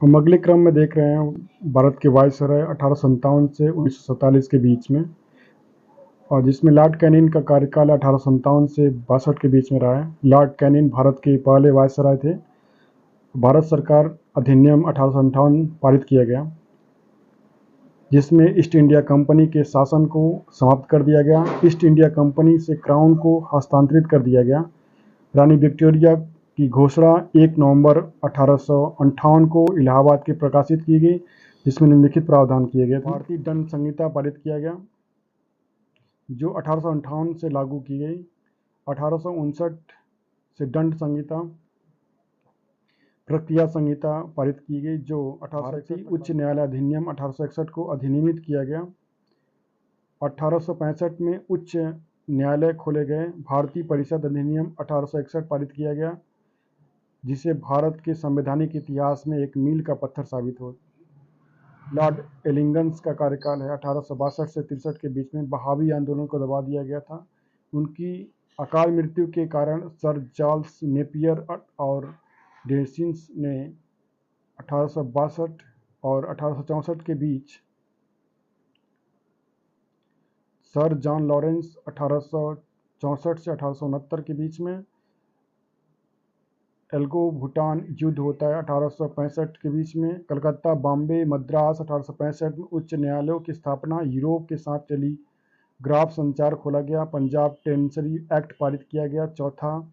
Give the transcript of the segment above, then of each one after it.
हम अगले क्रम में देख रहे हैं भारत के वायसराय 1857 से 1947 के बीच में, और जिसमें लॉर्ड कैनिंग का कार्यकाल 1857 से 62 के बीच में रहा है। लॉर्ड कैनिंग भारत के पहले वायसराय थे। भारत सरकार अधिनियम 1858 पारित किया गया, जिसमें ईस्ट इंडिया कंपनी के शासन को समाप्त कर दिया गया। ईस्ट इंडिया कंपनी से क्राउन को हस्तांतरित कर दिया गया। रानी विक्टोरिया की घोषणा 1 नवंबर 1858 को इलाहाबाद के प्रकाशित की गई, जिसमें निम्नलिखित प्रावधान किए गए थे। भारतीय दंड संहिता पारित किया गया, जो 1858 से लागू की गई। 1859 से दंड संहिता प्रक्रिया संहिता पारित की गई, जो 1861 उच्च न्यायालय अधिनियम 1861 को अधिनियमित किया गया। 1865 में उच्च न्यायालय खोले गए। भारतीय परिषद अधिनियम 1861 पारित किया गया, जिसे भारत के संवैधानिक इतिहास में एक मील का पत्थर साबित हो। लॉर्ड एलिंगन्स का कार्यकाल है 1862 से 63 के बीच में। बहावी आंदोलन को दबा दिया गया था। उनकी अकाल मृत्यु के कारण सर चार्ल्स नेपियर और डेसिंस ने 1862 और 1864 के बीच, सर जॉन लॉरेंस 1864 से 1869 के बीच में, एल्गो भूटान युद्ध होता है 1865 के बीच में। कलकत्ता, बॉम्बे, मद्रास 1865 में उच्च न्यायालयों की स्थापना। यूरोप के साथ टेलीग्राफ संचार खोला गया। पंजाब टेंसरी एक्ट पारित किया गया। चौथा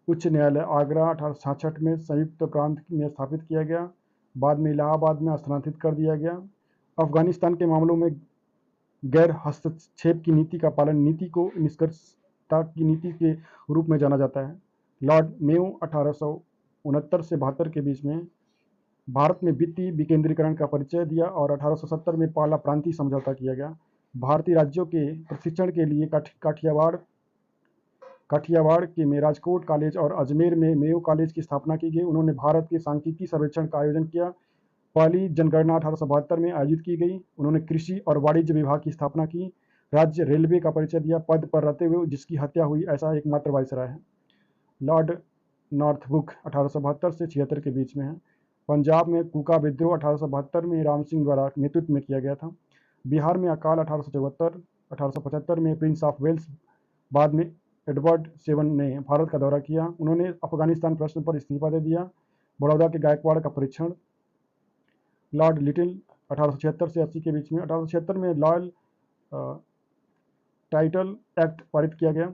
उच्च न्यायालय आगरा 1866 में संयुक्त प्रांत में स्थापित किया गया। बाद में इलाहाबाद में स्थानांतरित कर दिया गया। अफगानिस्तान के मामलों में गैर हस्तक्षेप की नीति का पालन नीति को निष्पक्षता की नीति के रूप में जाना जाता है। लॉर्ड मेयो 1869 से 72 के बीच में भारत में वित्तीय विकेंद्रीकरण का परिचय दिया और 1870 में पहला प्रांतीय समझौता किया गया। भारतीय राज्यों के प्रशिक्षण के लिए काठियावाड़ के में राजकोट कॉलेज और अजमेर में मेयो कॉलेज की स्थापना की गई। उन्होंने भारत के सांख्यिकी सर्वेक्षण का आयोजन किया। पहली जनगणना 1872 में आयोजित की गई। उन्होंने कृषि और वाणिज्य विभाग की स्थापना की। राज्य रेलवे का परिचय दिया। पद पर रहते हुए जिसकी हत्या हुई, ऐसा एकमात्र वायसराय है। लॉर्ड नॉर्थबुक 1872 से 76 के बीच में है। पंजाब में कूका विद्रोह 1872 में राम सिंह द्वारा नेतृत्व में किया गया था। बिहार में अकाल 1874। 1875 में प्रिंस ऑफ वेल्स, बाद में एडवर्ड सेवन ने भारत का दौरा किया। उन्होंने अफगानिस्तान प्रश्न पर इस्तीफा दे दिया। बड़ौदा के गायकवाड़ का परीक्षण। लॉर्ड लिटिल 1876 से 80 के बीच में। 1876 में लॉयल टाइटल एक्ट पारित किया गया।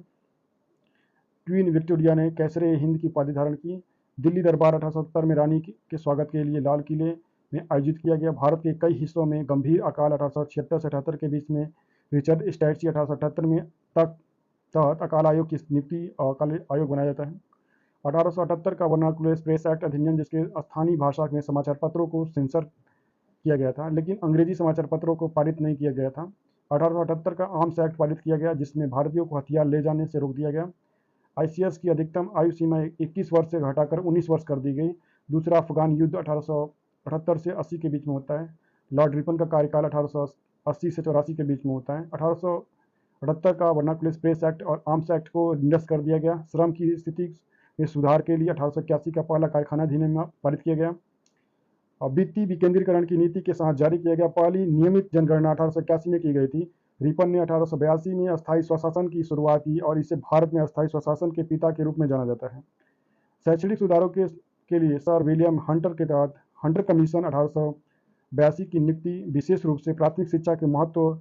क्वीन विक्टोरिया ने कैसरे हिंद की उपाधि धारण की। दिल्ली दरबार 1870 में रानी के स्वागत के लिए लाल किले में आयोजित किया गया। भारत के कई हिस्सों में गंभीर अकाल 1876 से 78 के बीच में। रिचर्ड स्टैटसी 1878 में तहत अकाल आयोग की नियुक्ति और अकाल आयोग बनाया जाता है। 1878 का वर्नाकुलर प्रेस एक्ट अधिनियम, जिसके स्थानीय भाषा में समाचार पत्रों को सेंसर किया गया था, लेकिन अंग्रेजी समाचार पत्रों को पारित नहीं किया गया था। 1878 का आर्म्स एक्ट पारित किया गया, जिसमें भारतीयों को हथियार ले जाने से रोक दिया गया। आईसीएस की अधिकतम आयु सीमा 21 वर्ष से घटाकर 19 वर्ष कर दी गई। दूसरा अफगान युद्ध 1878 से 80 के बीच में होता है। लॉर्ड रिपन का कार्यकाल 1880 से 84 के बीच में होता है। 1878 का वर्नाकुलर प्रेस एक्ट और आर्म्स एक्ट को निरस्त कर दिया गया। श्रम की स्थिति में सुधार के लिए 1881 का पहला कारखाना अधिनियम पारित किया गया। और वित्तीय विकेंद्रीकरण की नीति के साथ जारी किया गया। पहली नियमित जनगणना 1881 में की गई थी। रिपन ने 1882 में अस्थायी स्वशासन की शुरुआत की और इसे भारत में अस्थायी स्वशासन के पिता के रूप में जाना जाता है। शैक्षणिक सुधारों के लिए सर विलियम हंटर के तहत हंटर कमीशन 1882 की नियुक्ति विशेष रूप से प्राथमिक शिक्षा के महत्व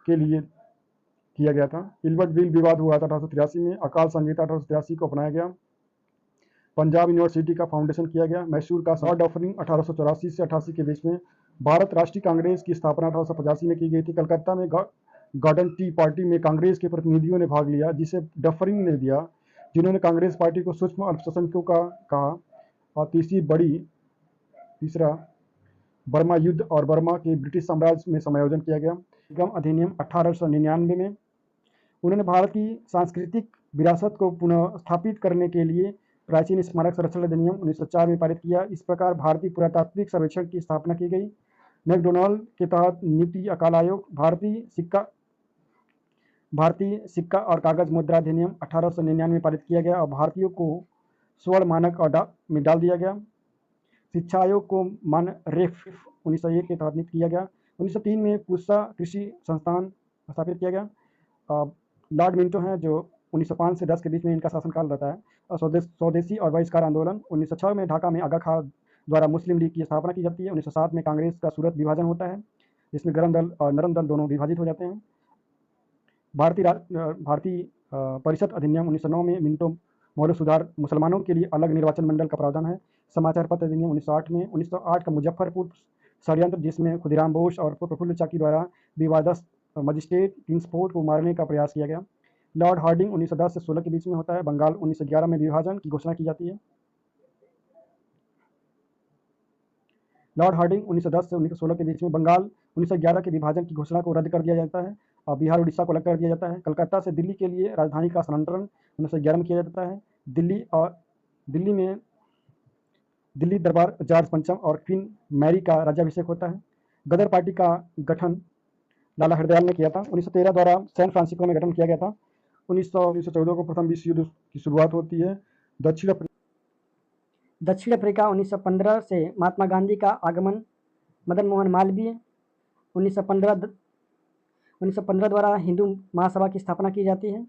के लिए किया गया था। इल्बर्ट बिल विवाद हुआ था 1883 में। अकाल संहिता 1883 को अपनाया गया। पंजाब यूनिवर्सिटी का फाउंडेशन किया गया। मैसूर का लॉर्ड ऑफरिंग 1884 से 88 के बीच में। भारत राष्ट्रीय कांग्रेस की स्थापना 1885 में की गई थी। कलकत्ता में गार्डन टी पार्टी में कांग्रेस के प्रतिनिधियों ने भाग लिया, जिसे डफरिंग ने दिया, जिन्होंने कांग्रेस पार्टी को सूक्ष्म अल्पसंख्यकों का कहा। और तीसरा बर्मा युद्ध और बर्मा के ब्रिटिश साम्राज्य में समायोजन किया गया। निगम अधिनियम 1899 में उन्होंने भारत की सांस्कृतिक विरासत को पुनः स्थापित करने के लिए प्राचीन स्मारक संरक्षण अधिनियम 1904 में पारित किया। इस प्रकार भारतीय पुरातात्विक सर्वेक्षण की स्थापना की गई। मैकडोनाल्ड के तहत नियुक्ति अकाल आयोग। भारतीय सिक्का और कागज मुद्रा अधिनियम 1899 में पारित किया गया और भारतीयों को स्वर्ण मानक में डाल दिया गया। शिक्षा आयोग को रेफ 1901 के तहत नियुक्त किया गया। 1903 में पूसा कृषि संस्थान स्थापित किया गया। लॉर्ड मिंटो हैं जो 1905 से 10 के बीच में इनका शासनकाल रहता है। और स्वदेशी और बहिष्कार आंदोलन 1906 में ढाका में आगा खां द्वारा मुस्लिम लीग की स्थापना की जाती है। 1907 में कांग्रेस का सूरत विभाजन होता है, जिसमें गरम दल और नरम दल दोनों विभाजित हो जाते हैं। भारतीय परिषद अधिनियम 1909 में मिंटो मौलिक सुधार, मुसलमानों के लिए अलग निर्वाचन मंडल का प्रावधान है। समाचार पत्र अधिनियम 1908 में 1908 का मुजफ्फरपुर षड्यंत्र, जिसमें खुदीराम बोस और प्रफुल्ल चाकी द्वारा विवादस्त मजिस्ट्रेट किंग्सफोर्ड को मारने का प्रयास किया गया। लॉर्ड हार्डिंग 1910 से 16 के बीच में होता है। बंगाल 1911 में विभाजन की घोषणा की जाती है। लॉर्ड हार्डिंग 1910 से 1916 के बीच में बंगाल 1911 के विभाजन की घोषणा को रद्द कर दिया जाता है और बिहार उड़ीसा को अलग कर दिया जाता है। कलकत्ता से दिल्ली के लिए राजधानी का स्थानांतरण 1911 में किया जाता है। दिल्ली में दिल्ली दरबार जॉर्ज पंचम और क्वीन मैरी का राज्याभिषेक होता है। गदर पार्टी का गठन लाला हरदयाल ने किया था। 1913 द्वारा सैन फ्रांसिस्को में गठन किया गया था। 1914 को प्रथम विश्व युद्ध की शुरुआत होती है। दक्षिण अफ्रीका 1915 से महात्मा गांधी का आगमन। मदन मोहन मालवीय 1915 द्वारा हिंदू महासभा की स्थापना की जाती है।